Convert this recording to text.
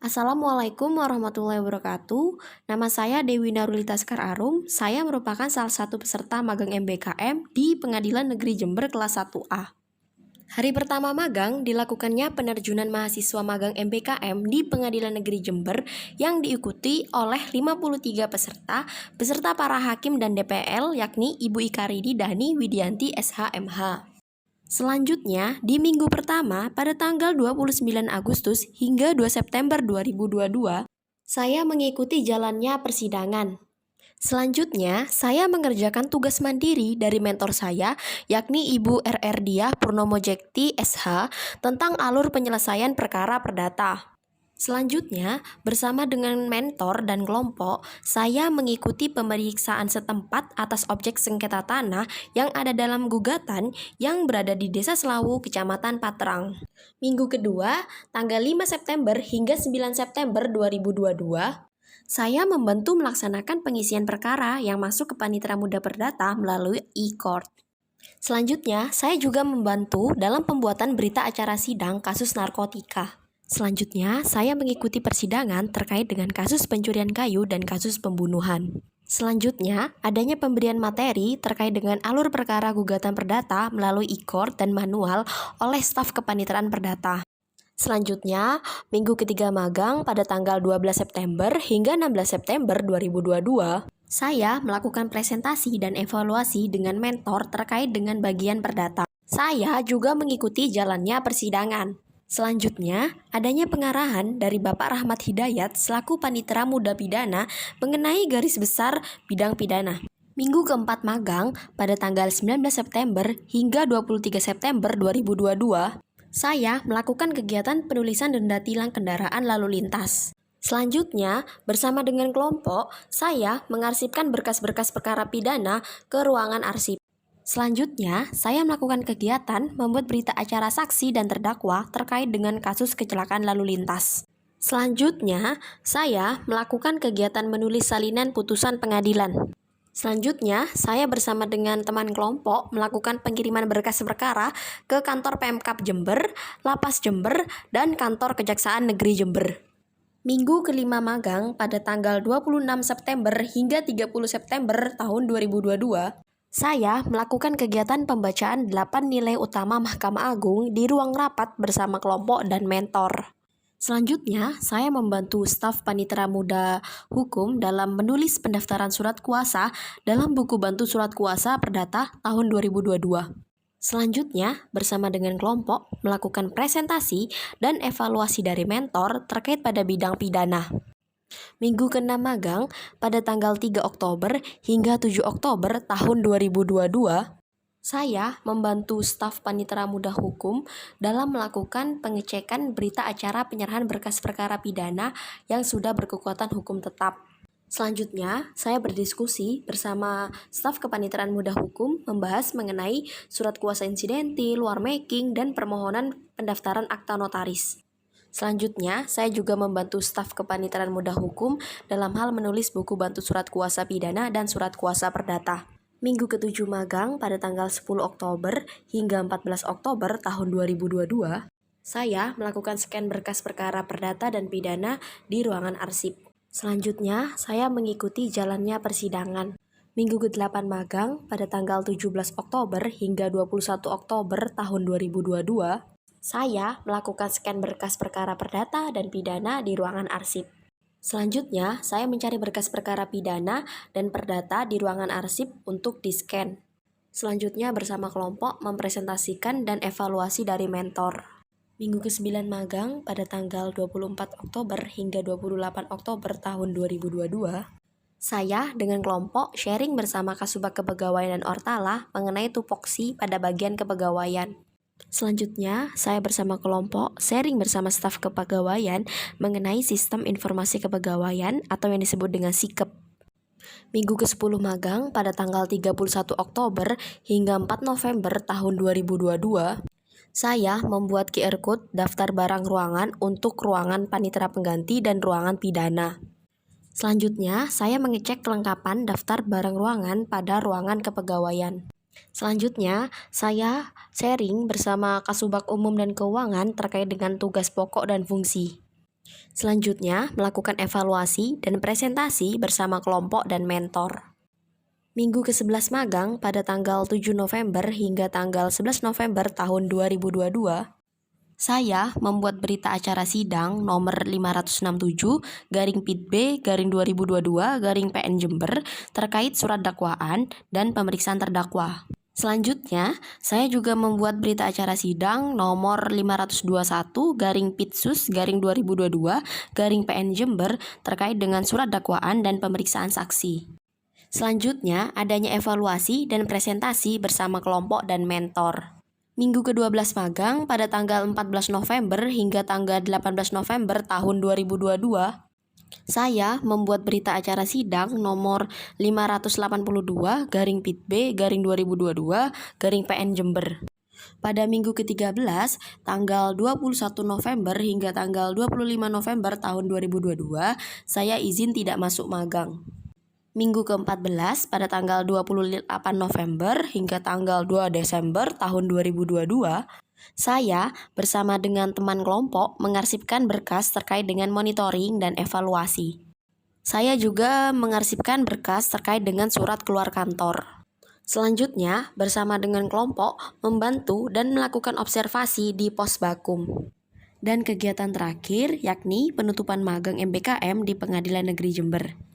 Assalamualaikum warahmatullahi wabarakatuh. Nama saya Dewi Narulita Sekar Arum. Saya merupakan salah satu peserta magang MBKM di Pengadilan Negeri Jember kelas 1A. Hari pertama magang dilakukannya penerjunan mahasiswa magang MBKM di Pengadilan Negeri Jember yang diikuti oleh 53 peserta beserta para hakim dan DPL yakni Ibu Ikarini Dani Widianti SHMH. Selanjutnya, di minggu pertama pada tanggal 29 Agustus hingga 2 September 2022, saya mengikuti jalannya persidangan. Selanjutnya, saya mengerjakan tugas mandiri dari mentor saya, yakni Ibu RR Diah Purnomo Jekti SH, tentang alur penyelesaian perkara perdata. Selanjutnya, bersama dengan mentor dan kelompok, saya mengikuti pemeriksaan setempat atas objek sengketa tanah yang ada dalam gugatan yang berada di Desa Selawu, Kecamatan Patrang. Minggu kedua, tanggal 5 September hingga 9 September 2022, saya membantu melaksanakan pengisian perkara yang masuk ke Panitera Muda Perdata melalui e-court. Selanjutnya, saya juga membantu dalam pembuatan berita acara sidang kasus narkotika. Selanjutnya, saya mengikuti persidangan terkait dengan kasus pencurian kayu dan kasus pembunuhan. Selanjutnya, adanya pemberian materi terkait dengan alur perkara gugatan perdata melalui e-court dan manual oleh staf kepaniteraan perdata. Selanjutnya, minggu ketiga magang pada tanggal 12 September hingga 16 September 2022, saya melakukan presentasi dan evaluasi dengan mentor terkait dengan bagian perdata. Saya juga mengikuti jalannya persidangan. Selanjutnya, adanya pengarahan dari Bapak Rahmat Hidayat selaku Panitera Muda Pidana mengenai garis besar bidang pidana. Minggu keempat magang pada tanggal 19 September hingga 23 September 2022, saya melakukan kegiatan penulisan denda tilang kendaraan lalu lintas. Selanjutnya, bersama dengan kelompok, saya mengarsipkan berkas-berkas perkara pidana ke ruangan arsip. Selanjutnya, saya melakukan kegiatan membuat berita acara saksi dan terdakwa terkait dengan kasus kecelakaan lalu lintas. Selanjutnya, saya melakukan kegiatan menulis salinan putusan pengadilan. Selanjutnya, saya bersama dengan teman kelompok melakukan pengiriman berkas perkara ke kantor Pemkab Jember, Lapas Jember, dan kantor Kejaksaan Negeri Jember. Minggu kelima magang pada tanggal 26 September hingga 30 September tahun 2022, saya melakukan kegiatan pembacaan 8 nilai utama Mahkamah Agung di ruang rapat bersama kelompok dan mentor. Selanjutnya, saya membantu staf Panitera Muda Hukum dalam menulis pendaftaran surat kuasa dalam buku bantu surat kuasa perdata tahun 2022. Selanjutnya, bersama dengan kelompok, melakukan presentasi dan evaluasi dari mentor terkait pada bidang pidana. Minggu ke-6 magang pada tanggal 3 Oktober hingga 7 Oktober tahun 2022, saya membantu staf Panitera Muda Hukum dalam melakukan pengecekan berita acara penyerahan berkas perkara pidana yang sudah berkekuatan hukum tetap. Selanjutnya, saya berdiskusi bersama staf Kepaniteraan Muda Hukum membahas mengenai surat kuasa insidentil, war making, dan permohonan pendaftaran akta notaris. Selanjutnya, saya juga membantu staf Kepaniteraan Muda Hukum dalam hal menulis buku bantu surat kuasa pidana dan surat kuasa perdata. Minggu ke-7 magang pada tanggal 10 Oktober hingga 14 Oktober tahun 2022, saya melakukan scan berkas perkara perdata dan pidana di ruangan arsip. Selanjutnya, saya mengikuti jalannya persidangan. Minggu ke-8 magang pada tanggal 17 Oktober hingga 21 Oktober tahun 2022, saya melakukan scan berkas perkara perdata dan pidana di ruangan arsip. Selanjutnya, saya mencari berkas perkara pidana dan perdata di ruangan arsip untuk di-scan. Selanjutnya, bersama kelompok mempresentasikan dan evaluasi dari mentor. Minggu ke-9 magang pada tanggal 24 Oktober hingga 28 Oktober tahun 2022, saya dengan kelompok sharing bersama Kasubag Kepegawaian dan Ortala mengenai tupoksi pada bagian kepegawaian. Selanjutnya, saya bersama kelompok sharing bersama staf kepegawaian mengenai sistem informasi kepegawaian atau yang disebut dengan SIKEP. Minggu ke-10 magang pada tanggal 31 Oktober hingga 4 November tahun 2022, saya membuat QR Code daftar barang ruangan untuk ruangan panitera pengganti dan ruangan pidana. Selanjutnya, saya mengecek kelengkapan daftar barang ruangan pada ruangan kepegawaian. Selanjutnya, saya sharing bersama Kasubag Umum dan Keuangan terkait dengan tugas pokok dan fungsi. Selanjutnya, melakukan evaluasi dan presentasi bersama kelompok dan mentor. Minggu ke-11 magang pada tanggal 7 November hingga tanggal 11 November tahun 2022, saya membuat berita acara sidang nomor 567/PIT-B/2022/PN Jember terkait surat dakwaan dan pemeriksaan terdakwa. Selanjutnya, saya juga membuat berita acara sidang nomor 521/PITSUS/2022/PN Jember terkait dengan surat dakwaan dan pemeriksaan saksi. Selanjutnya, adanya evaluasi dan presentasi bersama kelompok dan mentor. Minggu ke-12 magang pada tanggal 14 November hingga tanggal 18 November tahun 2022, saya membuat berita acara sidang nomor 582/PIT-B/2022/PN Jember. Pada minggu ke-13, tanggal 21 November hingga tanggal 25 November tahun 2022, saya izin tidak masuk magang. Minggu ke-14 pada tanggal 28 November hingga tanggal 2 Desember tahun 2022, saya bersama dengan teman kelompok mengarsipkan berkas terkait dengan monitoring dan evaluasi. Saya juga mengarsipkan berkas terkait dengan surat keluar kantor. Selanjutnya, bersama dengan kelompok membantu dan melakukan observasi di pos bakum. Dan kegiatan terakhir yakni penutupan magang MBKM di Pengadilan Negeri Jember.